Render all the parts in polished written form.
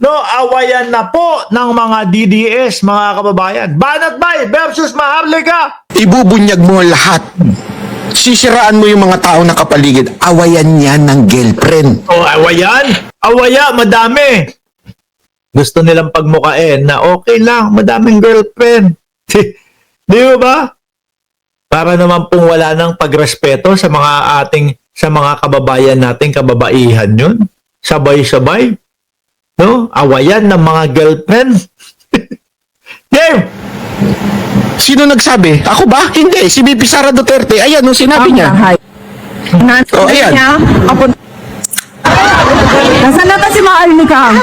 No, awayan na po ng mga DDS, mga kababayan. Banat Bay versus Maharlika. Ibubunyag mo lahat. Sisiraan mo yung mga tao na kapaligid. Awayan yan ng girlfriend. O, awayan. Awaya, madami. Gusto nilang pagmukain na okay lang, madaming girlfriend. Di ba? Para naman pong wala ng pagrespeto sa mga kababayan nating kababaihan yun. Sabay-sabay. No? Awayan ng mga girlfriend. Game! Sino nagsabi? Ako ba? Hindi. Si BP Sara Duterte. Ayan, nung sinabi niya. Oh, ayan. Nasaan na si Maharlika?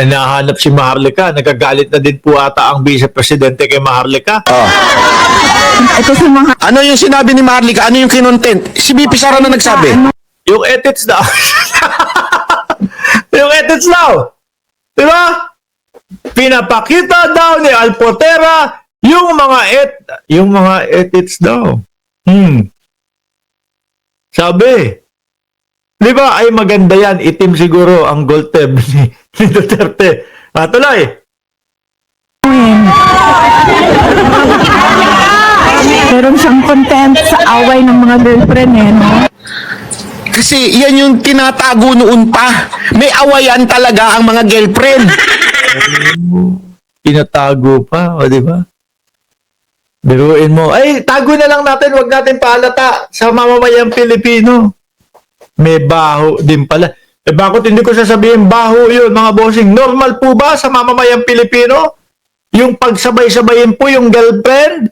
Nahanap si Maharlika. Nagagalit na din po ata ang vice-presidente kay Maharlika. Oh. Ito si Maharlika. Ano yung sinabi ni Maharlika? Ano yung kinontent? Si BP Sara na nagsabi. Yung edits daw. Yung edits daw. Di ba? Pinapakita daw ni Alpotera yung mga edits daw. Sabi. Di ba ay maganda yan. Itim siguro ang gold tab ni Duterte. Tuloy. Meron siyang content sa away ng mga girlfriend no? Kasi yan yung tinatago noon pa. May awayan talaga ang mga girlfriend. Tinatago pa, o di ba? Biruin mo. Ay, tago na lang natin, wag natin pahalata sa mamamayang Pilipino. May baho din pala. Eh bakit hindi ko sasabihin baho yun, mga bossing? Normal po ba sa mamamayang Pilipino? Yung pagsabay-sabayin po yung girlfriend?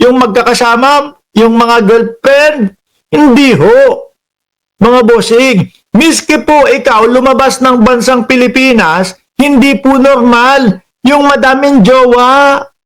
Yung magkakasama? Yung mga girlfriend? Hindi ho. Mga bossing, miski po ikaw lumabas ng bansang Pilipinas, hindi po normal yung madaming jowa.